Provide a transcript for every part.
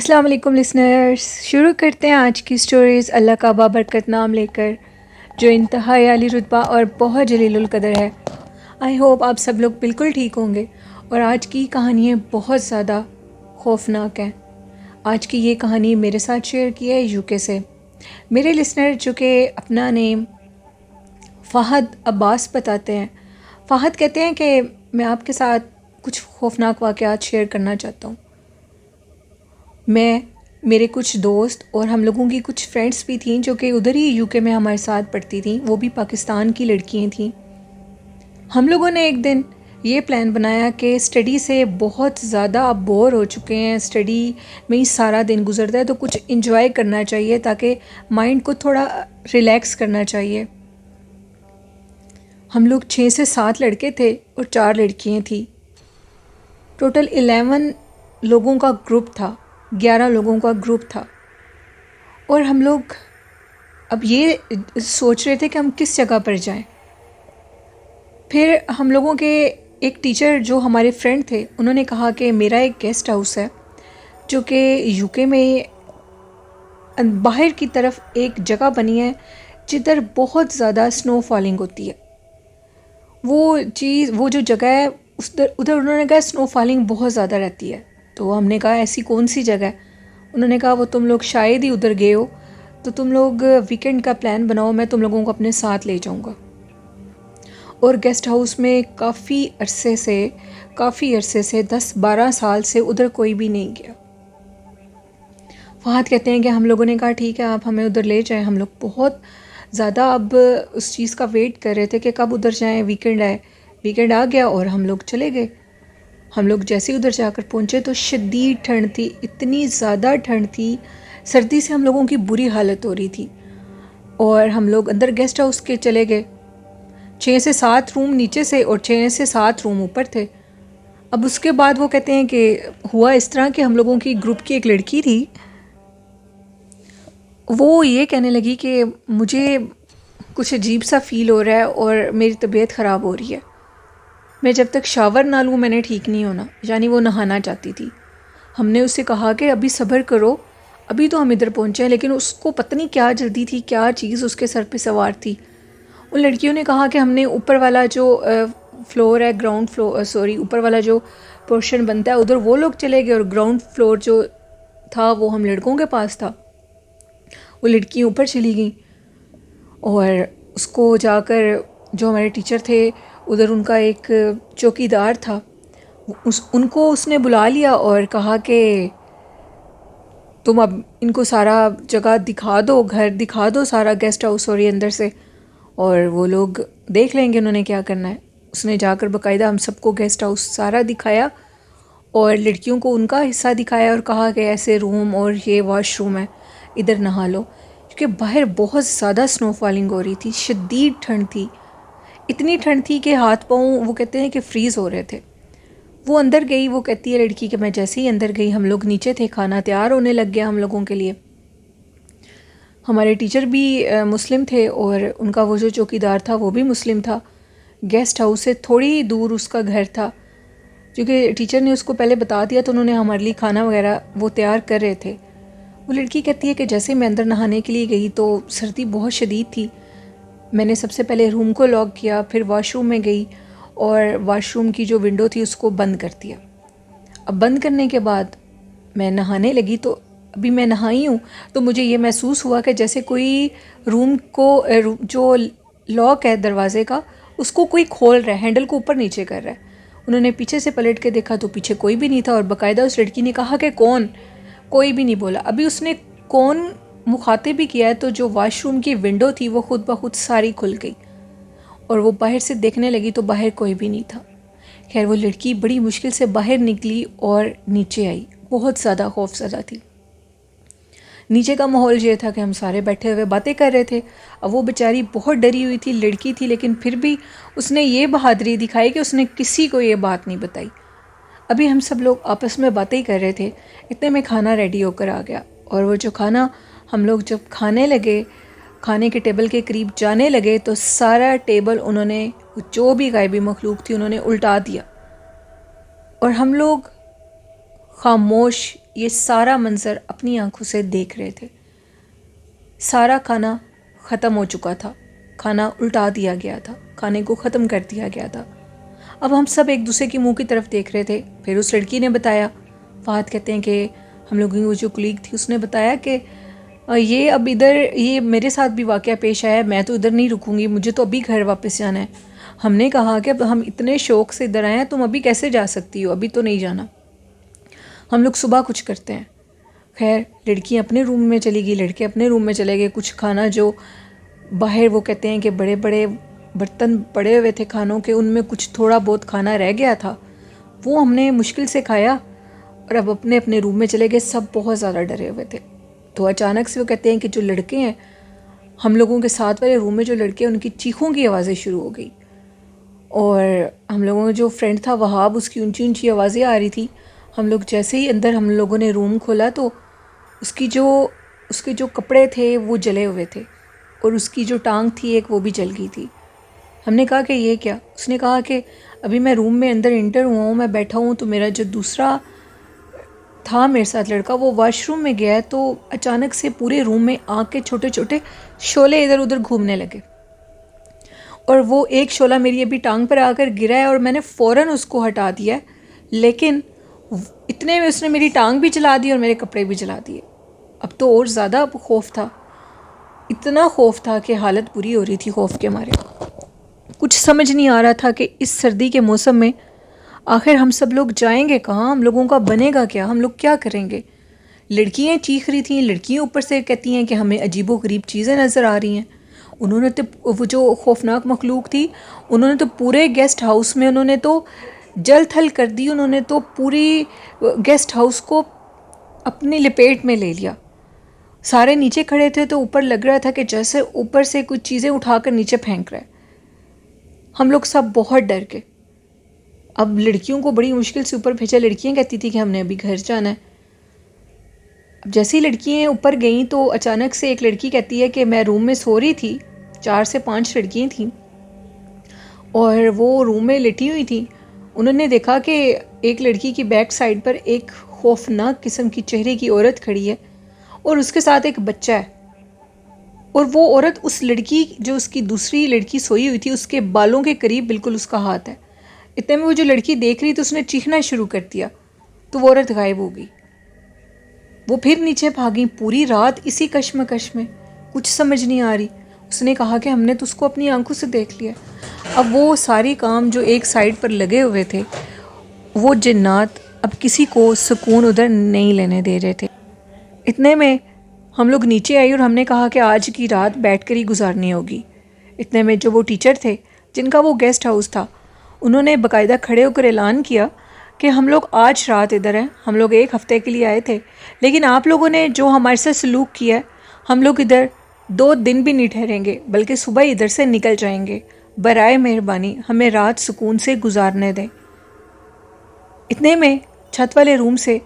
السلام علیکم لسنرز، شروع کرتے ہیں آج کی سٹوریز اللہ کا بابرکت نام لے کر، جو انتہائی عالی رتبہ اور بہت جلیل القدر ہے۔ آئی ہوپ آپ سب لوگ بالکل ٹھیک ہوں گے، اور آج کی کہانیاں بہت زیادہ خوفناک ہیں۔ آج کی یہ کہانی میرے ساتھ شیئر کی ہے یو کے سے میرے لسنر، جو کہ اپنا نیم فہد عباس بتاتے ہیں۔ فہد کہتے ہیں کہ میں آپ کے ساتھ کچھ خوفناک واقعات شیئر کرنا چاہتا ہوں۔ میں، میرے کچھ دوست اور ہم لوگوں کی کچھ فرینڈس بھی تھیں جو کہ ادھر ہی یو کے میں ہمارے ساتھ پڑھتی تھیں، وہ بھی پاکستان کی لڑکیاں تھیں۔ ہم لوگوں نے ایک دن یہ پلان بنایا کہ اسٹڈی سے بہت زیادہ اب بور ہو چکے ہیں، اسٹڈی میں ہی سارا دن گزرتا ہے، تو کچھ انجوائے کرنا چاہیے تاکہ مائنڈ کو تھوڑا ریلیکس کرنا چاہیے۔ ہم لوگ 6 سے 7 لڑکے تھے اور 4 لڑکیاں تھیں۔ ٹوٹل 11 لوگوں کا گروپ تھا، 11 لوگوں کا گروپ تھا، اور ہم لوگ اب یہ سوچ رہے تھے کہ ہم کس جگہ پر جائیں۔ پھر ہم لوگوں کے ایک ٹیچر جو ہمارے فرینڈ تھے، انہوں نے کہا کہ میرا ایک گیسٹ ہاؤس ہے جو کہ یو کے میں باہر کی طرف ایک جگہ بنی ہے جدھر بہت زیادہ سنو فالنگ ہوتی ہے۔ وہ جو جگہ ہے ادھر انہوں نے کہا سنو فالنگ بہت زیادہ رہتی ہے۔ تو ہم نے کہا ایسی کون سی جگہ ہے؟ انہوں نے کہا وہ تم لوگ شاید ہی ادھر گئے ہو، تو تم لوگ ویکنڈ کا پلان بناؤ، میں تم لوگوں کو اپنے ساتھ لے جاؤں گا۔ اور گیسٹ ہاؤس میں کافی عرصے سے 10-12 سال سے ادھر کوئی بھی نہیں گیا۔ فہد کہتے ہیں کہ ہم لوگوں نے کہا ٹھیک ہے، آپ ہمیں ادھر لے جائیں۔ ہم لوگ بہت زیادہ اب اس چیز کا ویٹ کر رہے تھے کہ کب ادھر جائیں، ویکنڈ آ گیا اور ہم لوگ چلے گئے۔ ہم لوگ جیسے ادھر جا کر پہنچے تو شدید ٹھنڈ تھی، اتنی زیادہ ٹھنڈ تھی، سردی سے ہم لوگوں کی بری حالت ہو رہی تھی۔ اور ہم لوگ اندر گیسٹ ہاؤس کے چلے گئے۔ 6 سے 7 روم نیچے سے اور 6 سے 7 روم اوپر تھے۔ اب اس کے بعد وہ کہتے ہیں کہ ہوا اس طرح کہ ہم لوگوں کی گروپ کی ایک لڑکی تھی، وہ یہ کہنے لگی کہ مجھے کچھ عجیب سا فیل ہو رہا ہے اور میری طبیعت خراب ہو رہی ہے، میں جب تک شاور نہ لوں میں نے ٹھیک نہیں ہونا۔ یعنی وہ نہانا چاہتی تھی۔ ہم نے اسے کہا کہ ابھی صبر کرو، ابھی تو ہم ادھر پہنچے ہیں، لیکن اس کو پتہ نہیں کیا جلدی تھی، کیا چیز اس کے سر پہ سوار تھی۔ ان لڑکیوں نے کہا کہ ہم نے اوپر والا جو فلور ہے، اوپر والا جو پورشن بنتا ہے ادھر وہ لوگ چلے گئے، اور گراؤنڈ فلور جو تھا وہ ہم لڑکوں کے پاس تھا۔ وہ لڑکیاں اوپر چلی گئیں، اور اس کو جا کر جو ہمارے ٹیچر تھے ادھر، ان کا ایک چوکی دار تھا، ان کو اس نے بلا لیا اور کہا کہ تم اب ان کو سارا جگہ دکھا دو، گھر دکھا دو سارا، گیسٹ ہاؤس اور یہ اندر سے، اور وہ لوگ دیکھ لیں گے انہوں نے کیا کرنا ہے۔ اس نے جا کر باقاعدہ ہم سب کو گیسٹ ہاؤس سارا دکھایا، اور لڑکیوں کو ان کا حصہ دکھایا، اور کہا کہ ایسے روم اور یہ واش روم ہے، ادھر نہا لو، کیونکہ باہر بہت زیادہ سنو فالنگ ہو رہی تھی، شدید ٹھنڈ تھی، اتنی ٹھنڈ تھی کہ ہاتھ پاؤں وہ کہتے ہیں کہ فریز ہو رہے تھے۔ وہ اندر گئی، وہ کہتی ہے لڑکی کہ میں جیسے ہی اندر گئی، ہم لوگ نیچے تھے، کھانا تیار ہونے لگ گیا ہم لوگوں کے لیے۔ ہمارے ٹیچر بھی مسلم تھے، اور ان کا وہ جو چوکی دار تھا وہ بھی مسلم تھا۔ گیسٹ ہاؤس سے تھوڑی ہی دور اس کا گھر تھا، کیونکہ ٹیچر نے اس کو پہلے بتا دیا تو انہوں نے ہمارے لیے کھانا وغیرہ وہ تیار کر رہے تھے۔ وہ لڑکی کہتی ہے کہ جیسے میں اندر نہانے کے لیے گئی تو سردی بہت شدید تھی، میں نے سب سے پہلے روم کو لاک کیا، پھر واش روم میں گئی اور واش روم کی جو ونڈو تھی اس کو بند کر دیا۔ اب بند کرنے کے بعد میں نہانے لگی، تو ابھی میں نہائی ہوں تو مجھے یہ محسوس ہوا کہ جیسے کوئی روم کو جو لاک ہے دروازے کا اس کو کوئی کھول رہا ہے، ہینڈل کو اوپر نیچے کر رہا ہے۔ انہوں نے پیچھے سے پلٹ کے دیکھا تو پیچھے کوئی بھی نہیں تھا، اور باقاعدہ اس لڑکی نے کہا کہ کون؟ کوئی بھی نہیں بولا۔ ابھی اس نے کون مخاطب بھی کیا ہے تو جو واش روم کی ونڈو تھی وہ خود بخود ساری کھل گئی، اور وہ باہر سے دیکھنے لگی تو باہر کوئی بھی نہیں تھا۔ خیر وہ لڑکی بڑی مشکل سے باہر نکلی اور نیچے آئی، بہت زیادہ خوف زدہ تھی۔ نیچے کا ماحول یہ تھا کہ ہم سارے بیٹھے ہوئے باتیں کر رہے تھے۔ اب وہ بیچاری بہت ڈری ہوئی تھی، لڑکی تھی، لیکن پھر بھی اس نے یہ بہادری دکھائی کہ اس نے کسی کو یہ بات نہیں بتائی۔ ابھی ہم سب لوگ آپس میں باتیں کر رہے تھے، اتنے میں کھانا ریڈی ہو کر آ گیا، اور وہ جو کھانا ہم لوگ جب کھانے لگے، کھانے کے ٹیبل کے قریب جانے لگے تو سارا ٹیبل انہوں نے، جو بھی غائبی مخلوق تھی انہوں نے الٹا دیا، اور ہم لوگ خاموش یہ سارا منظر اپنی آنکھوں سے دیکھ رہے تھے۔ سارا کھانا ختم ہو چکا تھا، کھانا الٹا دیا گیا تھا، کھانے کو ختم کر دیا گیا تھا۔ اب ہم سب ایک دوسرے کے منہ کی طرف دیکھ رہے تھے۔ پھر اس لڑکی نے بتایا، فہد کہتے ہیں کہ ہم لوگوں کی وہ جو کلیگ تھی اس نے بتایا کہ یہ اب ادھر یہ میرے ساتھ بھی واقعہ پیش آیا ہے، میں تو ادھر نہیں رکوں گی، مجھے تو ابھی گھر واپس جانا ہے۔ ہم نے کہا کہ اب ہم اتنے شوق سے ادھر آئے ہیں، تم ابھی کیسے جا سکتی ہو، ابھی تو نہیں جانا، ہم لوگ صبح کچھ کرتے ہیں۔ خیر لڑکیاں اپنے روم میں چلی گئی، لڑکے اپنے روم میں چلے گئے۔ کچھ کھانا جو باہر وہ کہتے ہیں کہ بڑے بڑے برتن پڑے ہوئے تھے کھانوں کے، ان میں کچھ تھوڑا بہت کھانا رہ گیا تھا، وہ ہم نے مشکل سے کھایا اور اب اپنے اپنے روم میں چلے گئے۔ سب بہت زیادہ ڈرے ہوئے تھے۔ تو اچانک سے وہ کہتے ہیں کہ جو لڑکے ہیں ہم لوگوں کے ساتھ والے روم میں، جو لڑکے ہیں ان کی چیخوں کی آوازیں شروع ہو گئی، اور ہم لوگوں کا جو فرینڈ تھا وہاب، اس کی اونچی اونچی آوازیں آ رہی تھی۔ ہم لوگ جیسے ہی اندر ہم لوگوں نے روم کھولا تو اس کے جو کپڑے تھے وہ جلے ہوئے تھے، اور اس کی جو ٹانگ تھی ایک وہ بھی جل گئی تھی۔ ہم نے کہا کہ یہ کیا؟ اس نے کہا کہ ابھی میں روم میں اندر انٹر ہوا ہوں، میں بیٹھا ہوں، تو میرا جو دوسرا تھا میرے ساتھ لڑکا وہ واش روم میں گیا ہے، تو اچانک سے پورے روم میں آگ کے چھوٹے چھوٹے شعلے ادھر ادھر گھومنے لگے، اور وہ ایک شعلہ میری ابھی ٹانگ پر آ کر گرا ہے، اور میں نے فوراً اس کو ہٹا دیا ہے، لیکن اتنے میں اس نے میری ٹانگ بھی جلا دی اور میرے کپڑے بھی جلا دیے۔ اب تو اور زیادہ خوف تھا، اتنا خوف تھا کہ حالت بری ہو رہی تھی خوف کے مارے۔ کچھ سمجھ نہیں آ رہا تھا کہ اس سردی کے موسم میں آخر ہم سب لوگ جائیں گے کہاں، ہم لوگوں کا بنے گا کیا، ہم لوگ کیا کریں گے۔ لڑکیاں چیخ رہی تھیں، لڑکیاں اوپر سے کہتی ہیں کہ ہمیں عجیب و غریب چیزیں نظر آ رہی ہیں۔ انہوں نے تو وہ جو خوفناک مخلوق تھی، انہوں نے تو پورے گیسٹ ہاؤس میں انہوں نے تو جل تھل کر دی، انہوں نے تو پوری گیسٹ ہاؤس کو اپنی لپیٹ میں لے لیا۔ سارے نیچے کھڑے تھے تو اوپر لگ رہا تھا کہ جیسے اوپر سے کچھ چیزیں اٹھا کر نیچے پھینک رہا ہے۔ ہم لوگ سب بہت ڈر گئے۔ اب لڑکیوں کو بڑی مشکل سے اوپر بھیجا، لڑکیاں کہتی تھی کہ ہم نے ابھی گھر جانا ہے۔ اب جیسی لڑکیاں اوپر گئیں تو اچانک سے ایک لڑکی کہتی ہے کہ میں روم میں سو رہی تھی، 4 سے 5 لڑکیاں تھیں اور وہ روم میں لیٹی ہوئی تھیں۔ انہوں نے دیکھا کہ ایک لڑکی کی بیک سائڈ پر ایک خوفناک قسم کی چہرے کی عورت کھڑی ہے، اور اس کے ساتھ ایک بچہ ہے، اور وہ عورت اس لڑکی جو اس کی دوسری لڑکی سوئی ہوئی تھی اس کے بالوں کے قریب بالکل اس کا ہاتھ ہے۔ اتنے میں وہ جو لڑکی دیکھ رہی تو اس نے چیخنا شروع کر دیا، تو وہ عورت غائب ہو گئی۔ وہ پھر نیچے بھاگیں، پوری رات اسی کشمکش میں، کچھ سمجھ نہیں آ رہی۔ اس نے کہا کہ ہم نے تو اس کو اپنی آنکھوں سے دیکھ لیا۔ اب وہ ساری کام جو ایک سائڈ پر لگے ہوئے تھے، وہ جنات اب کسی کو سکون ادھر نہیں لینے دے رہے تھے۔ اتنے میں ہم لوگ نیچے آئی اور ہم نے کہا کہ آج کی رات بیٹھ کر ہی گزارنی ہوگی۔ اتنے میں جو وہ ٹیچر تھے جن کا وہ گیسٹ ہاؤس تھا، انہوں نے باقاعدہ کھڑے ہو کر اعلان کیا کہ ہم لوگ آج رات ادھر ہیں، ہم لوگ 1 ہفتے کے لیے آئے تھے، لیکن آپ لوگوں نے جو ہمارے سے سلوک کیا ہے، ہم لوگ ادھر 2 دن بھی نہیں ٹھہریں گے، بلکہ صبح ہی ادھر سے نکل جائیں گے، برائے مہربانی ہمیں رات سکون سے گزارنے دیں۔ اتنے میں چھت والے روم سے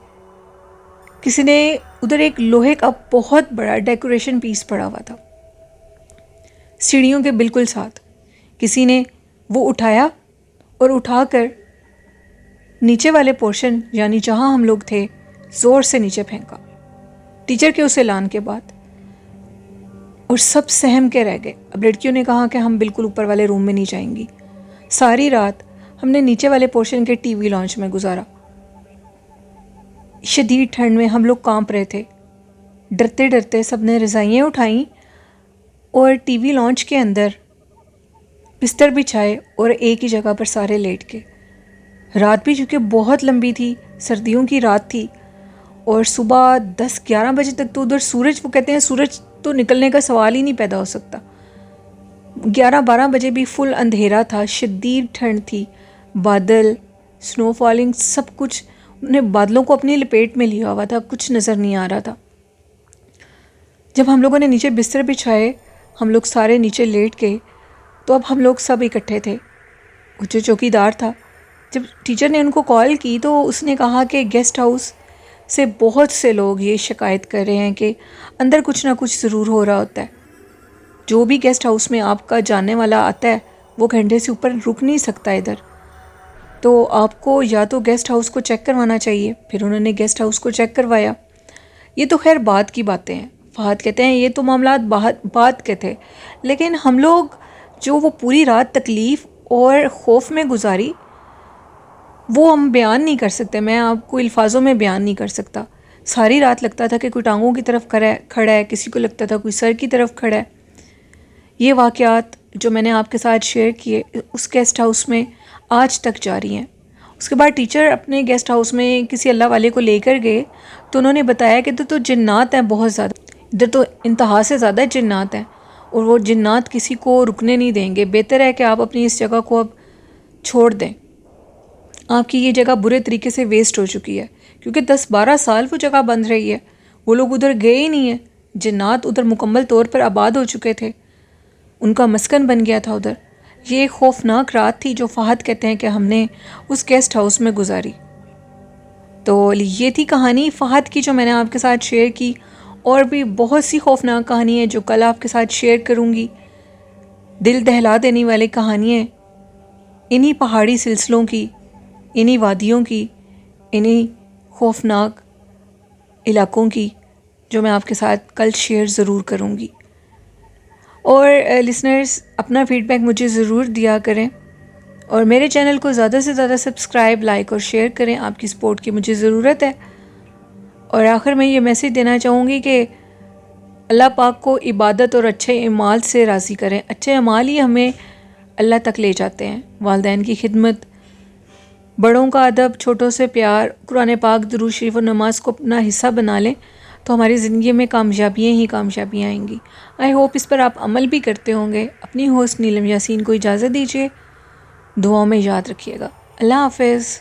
کسی نے ادھر ایک لوہے کا بہت بڑا ڈیکوریشن پیس پڑا ہوا تھا سیڑھیوں کے بالکل ساتھ، کسی نے وہ اٹھایا اور اٹھا کر نیچے والے پورشن یعنی جہاں ہم لوگ تھے زور سے نیچے پھینکا ٹیچر کے اس اعلان کے بعد، اور سب سہم کے رہ گئے۔ اب لڑکیوں نے کہا کہ ہم بالکل اوپر والے روم میں نہیں جائیں گی۔ ساری رات ہم نے نیچے والے پورشن کے ٹی وی لانچ میں گزارا۔ شدید ٹھنڈ میں ہم لوگ کانپ رہے تھے، ڈرتے ڈرتے سب نے رضائیاں اٹھائیں اور ٹی وی لانچ کے اندر بستر بچھائے اور ایک ہی جگہ پر سارے لیٹ گئے۔ رات بھی چونکہ بہت لمبی تھی، سردیوں کی رات تھی، اور صبح 10-11 بجے تک تو ادھر سورج، وہ کہتے ہیں سورج تو نکلنے کا سوال ہی نہیں پیدا ہو سکتا۔ 11-12 بجے بھی فل اندھیرا تھا، شدید ٹھنڈ تھی، بادل، سنو فالنگ، سب کچھ انہیں بادلوں کو اپنی لپیٹ میں لیا ہوا تھا، کچھ نظر نہیں آ رہا تھا۔ جب ہم لوگوں نے نیچے بستر بچھائے، ہم لوگ سارے نیچے لیٹ گئے، تو اب ہم لوگ سب اکٹھے تھے۔ وہ جو چوکیدار تھا، جب ٹیچر نے ان کو کال کی تو اس نے کہا کہ گیسٹ ہاؤس سے بہت سے لوگ یہ شکایت کر رہے ہیں کہ اندر کچھ نہ کچھ ضرور ہو رہا ہوتا ہے۔ جو بھی گیسٹ ہاؤس میں آپ کا جاننے والا آتا ہے وہ گھنٹے سے اوپر رک نہیں سکتا ادھر۔ تو آپ کو یا تو گیسٹ ہاؤس کو چیک کروانا چاہیے. پھر انہوں نے گیسٹ ہاؤس کو چیک کروایا. یہ تو خیر بعد کی باتیں ہیں. فہد کہتے ہیں یہ تو معاملات بعد کے تھے، لیکن ہم لوگ جو وہ پوری رات تکلیف اور خوف میں گزاری وہ ہم بیان نہیں کر سکتے. میں آپ کو الفاظوں میں بیان نہیں کر سکتا. ساری رات لگتا تھا کہ کوئی ٹانگوں کی طرف کھڑا ہے، کسی کو لگتا تھا کوئی سر کی طرف کھڑا ہے. یہ واقعات جو میں نے آپ کے ساتھ شیئر کیے اس گیسٹ ہاؤس میں آج تک جاری ہیں. اس کے بعد ٹیچر اپنے گیسٹ ہاؤس میں کسی اللہ والے کو لے کر گئے تو انہوں نے بتایا کہ ادھر تو جنات ہیں بہت زیادہ، ادھر تو انتہا سے زیادہ جنات ہیں، اور وہ جنات کسی کو رکنے نہیں دیں گے. بہتر ہے کہ آپ اپنی اس جگہ کو اب چھوڑ دیں. آپ کی یہ جگہ برے طریقے سے ویسٹ ہو چکی ہے، کیونکہ 10-12 سال وہ جگہ بند رہی ہے. وہ لوگ ادھر گئے ہی نہیں ہیں. جنات ادھر مکمل طور پر آباد ہو چکے تھے، ان کا مسکن بن گیا تھا ادھر. یہ ایک خوفناک رات تھی جو فہد کہتے ہیں کہ ہم نے اس گیسٹ ہاؤس میں گزاری. تو یہ تھی کہانی فہد کی جو میں نے آپ کے ساتھ شیئر کی. اور بھی بہت سی خوفناک کہانی ہیں جو کل آپ کے ساتھ شیئر کروں گی. دل دہلا دینے والی کہانیاں انہی پہاڑی سلسلوں کی، انہی وادیوں کی، انہی خوفناک علاقوں کی جو میں آپ کے ساتھ کل شیئر ضرور کروں گی. اور لسنرز اپنا فیڈ بیک مجھے ضرور دیا کریں، اور میرے چینل کو زیادہ سے زیادہ سبسکرائب، لائک اور شیئر کریں. آپ کی سپورٹ کی مجھے ضرورت ہے. اور آخر میں یہ میسیج دینا چاہوں گی کہ اللہ پاک کو عبادت اور اچھے اعمال سے راضی کریں. اچھے اعمال ہی ہمیں اللہ تک لے جاتے ہیں. والدین کی خدمت، بڑوں کا ادب، چھوٹوں سے پیار، قرآن پاک، درود شریف اور نماز کو اپنا حصہ بنا لیں تو ہماری زندگی میں کامیابیاں ہی کامیابیاں آئیں گی. آئی ہوپ اس پر آپ عمل بھی کرتے ہوں گے. اپنی ہوسٹ نیلم یاسین کو اجازت دیجیے. دعاؤں میں یاد رکھیے گا. اللہ حافظ.